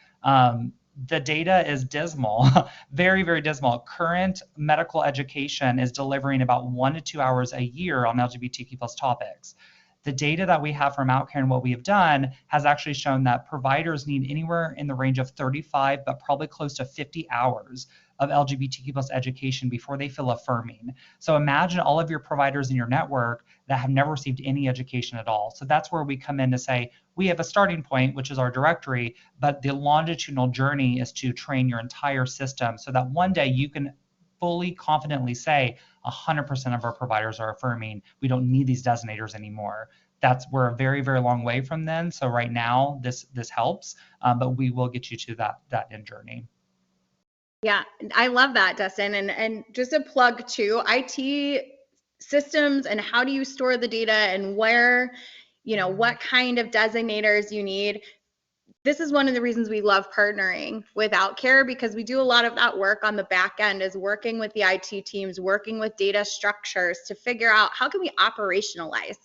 The data is dismal, very, very dismal. Current medical education is delivering about 1 to 2 hours a year on LGBTQ plus topics. The data that we have from OutCare and what we have done has actually shown that providers need anywhere in the range of 35, but probably close to 50 hours of LGBTQ plus education before they feel affirming. So imagine all of your providers in your network that have never received any education at all. So that's where we come in to say, we have a starting point, which is our directory, but the longitudinal journey is to train your entire system so that one day you can fully confidently say 100% of our providers are affirming. We don't need these designators anymore. We're a very, very long way from then. So right now this helps, but we will get you to that end journey. Yeah, I love that, Dustin. And just a plug too, IT systems and how do you store the data and where, what kind of designators you need. This is one of the reasons we love partnering with OutCare, because we do a lot of that work on the back end, is working with the IT teams, working with data structures to figure out how can we operationalize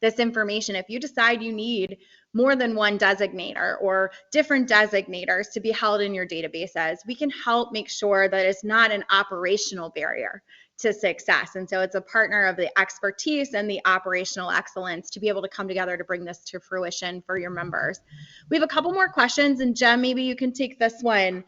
this information. If you decide you need more than one designator or different designators to be held in your databases, we can help make sure that it's not an operational barrier to success. And so it's a partner of the expertise and the operational excellence to be able to come together to bring this to fruition for your members. We have a couple more questions, and Jem, maybe you can take this one.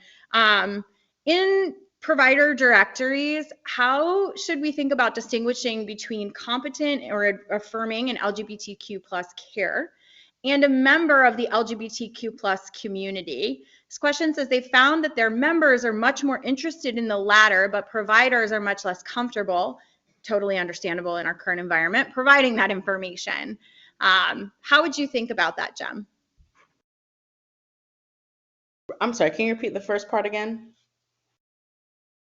In provider directories, how should we think about distinguishing between competent or affirming and LGBTQ plus care and a member of the LGBTQ plus community? This question says they found that their members are much more interested in the latter, but providers are much less comfortable, totally understandable in our current environment, providing that information. How would you think about that, Jem? I'm sorry, can you repeat the first part again?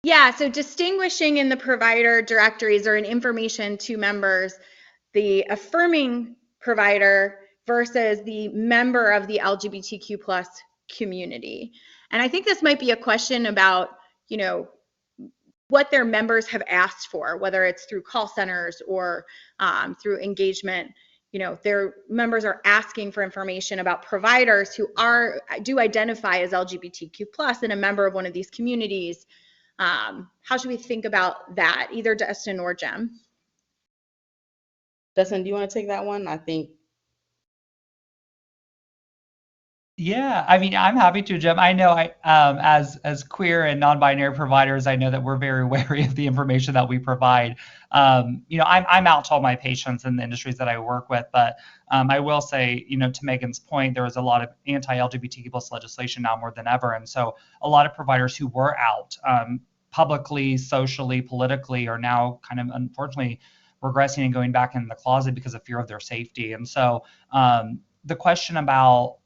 Yeah, so distinguishing in the provider directories or in information to members, the affirming provider versus the member of the LGBTQ plus community. And I think this might be a question about what their members have asked for, whether it's through call centers or through engagement. Their members are asking for information about providers who do identify as LGBTQ+ and a member of one of these communities. How should we think about that, either Dustin or Jim? Dustin, do you want to take that one? I think. Yeah, I mean, I'm happy to, Jim. I know as queer and non-binary providers, I know that we're very wary of the information that we provide. I'm out to all my patients in the industries that I work with, but I will say, to Megan's point, there is a lot of anti-LGBTQ+ legislation now more than ever, and so a lot of providers who were out publicly, socially, politically, are now kind of unfortunately regressing and going back in the closet because of fear of their safety. And so the question about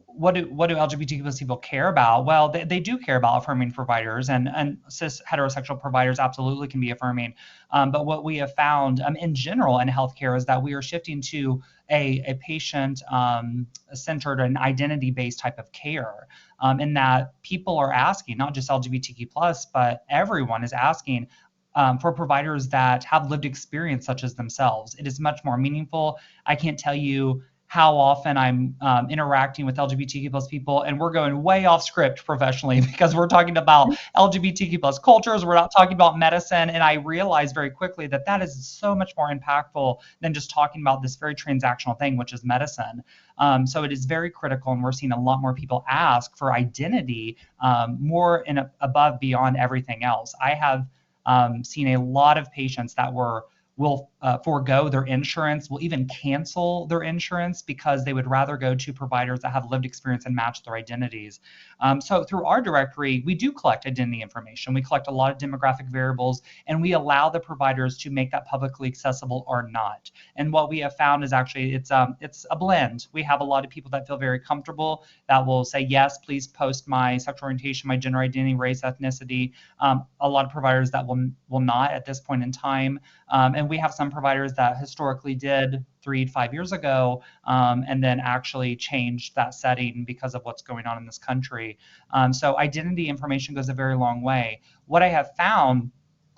what do LGBTQ+ people care about? Well, they do care about affirming providers, and cis heterosexual providers absolutely can be affirming. But what we have found in general in healthcare is that we are shifting to a patient-centered and identity-based type of care, in that people are asking, not just LGBTQ+, but everyone is asking for providers that have lived experience such as themselves. It is much more meaningful. I can't tell you how often I'm interacting with LGBTQ+ people, and we're going way off script professionally because we're talking about LGBTQ+ cultures, we're not talking about medicine, and I realized very quickly that that is so much more impactful than just talking about this very transactional thing, which is medicine. So it is very critical, and we're seeing a lot more people ask for identity more and above beyond everything else. I have seen a lot of patients that will forego their insurance, will even cancel their insurance because they would rather go to providers that have lived experience and match their identities. So through our directory, we do collect identity information. We collect a lot of demographic variables, and we allow the providers to make that publicly accessible or not. And what we have found is actually it's a blend. We have a lot of people that feel very comfortable that will say, yes, please post my sexual orientation, my gender identity, race, ethnicity. A lot of providers that will not at this point in time. And we have some providers that historically did 3 to 5 years ago, and then actually changed that setting because of what's going on in this country. So identity information goes a very long way. What I have found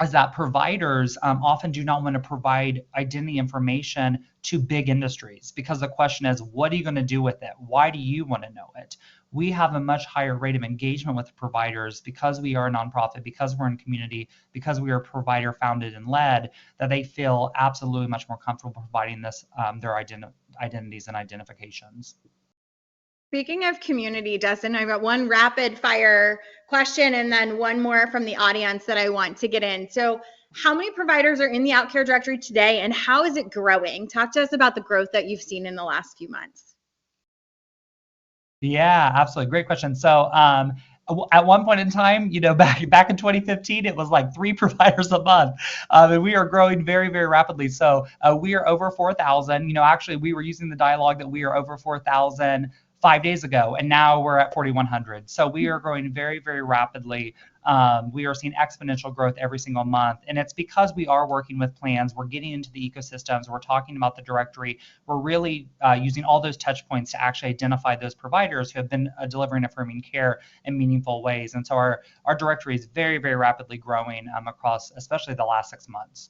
is that providers often do not want to provide identity information to big industries because the question is, what are you going to do with it? Why do you want to know it? We have a much higher rate of engagement with providers because we are a nonprofit, because we're in community, because we are provider founded and led, that they feel absolutely much more comfortable providing this their identities and identifications. Speaking of community, Dustin, I've got one rapid fire question and then one more from the audience that I want to get in. So how many providers are in the OutCare directory today, and how is it growing? Talk to us about the growth that you've seen in the last few months. Yeah, absolutely. Great question. So at one point in time, back in 2015, it was like 3 providers a month, and we are growing very, very rapidly. So we are over 4,000. Actually, we were using the dialogue that we are over 4,000 5 days ago, and now we're at 4,100. So we are growing very, very rapidly. We are seeing exponential growth every single month, and it's because we are working with plans. We're getting into the ecosystems. We're talking about the directory. We're really using all those touch points to actually identify those providers who have been delivering affirming care in meaningful ways. And so our directory is very, very rapidly growing across, especially the last 6 months.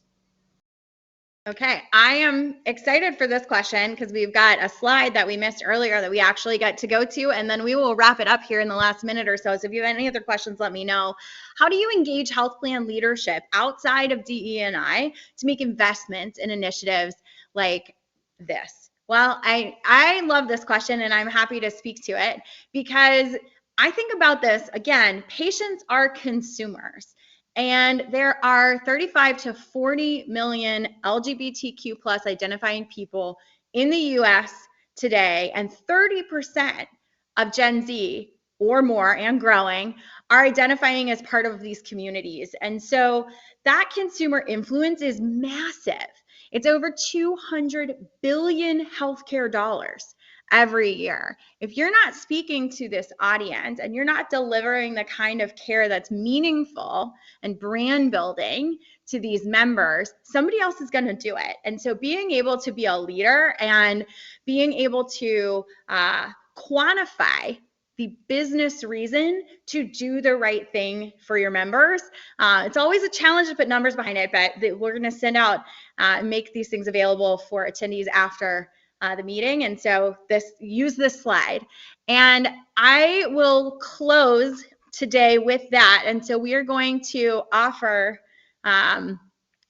Okay, I am excited for this question because we've got a slide that we missed earlier that we actually got to go to, and then we will wrap it up here in the last minute or so. So if you have any other questions, let me know. How do you engage health plan leadership outside of DE&I to make investments in initiatives like this? Well, I love this question, and I'm happy to speak to it because I think about this, again, patients are consumers. And there are 35 to 40 million LGBTQ+ identifying people in the US today, and 30% of Gen Z or more and growing are identifying as part of these communities. And so that consumer influence is massive. It's over $200 billion healthcare dollars every year. If you're not speaking to this audience and you're not delivering the kind of care that's meaningful and brand building to these members, somebody else is going to do it. And so being able to be a leader and being able to quantify the business reason to do the right thing for your members. It's always a challenge to put numbers behind it, but we're going to send out and make these things available for attendees after the meeting. And so use this slide. And I will close today with that. And so we are going to offer,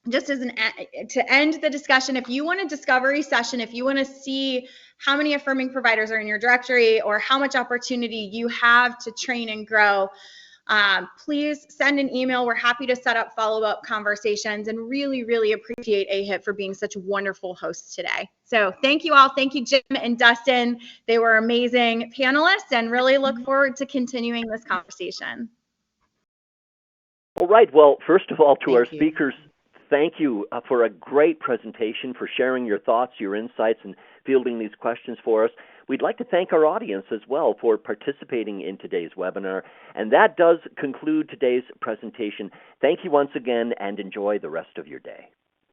just as to end the discussion, if you want a discovery session, if you want to see how many affirming providers are in your directory or how much opportunity you have to train and grow, please send an email. We're happy to set up follow-up conversations, and really, really appreciate AHIP for being such wonderful hosts today. So thank you all. Thank you, Jim and Dustin. They were amazing panelists, and really look forward to continuing this conversation. All right. Well, first of all, to Thank our you. speakers, thank you for a great presentation, for sharing your thoughts, your insights, and fielding these questions for us. We'd like to thank our audience as well for participating in today's webinar. And that does conclude today's presentation. Thank you once again, and enjoy the rest of your day.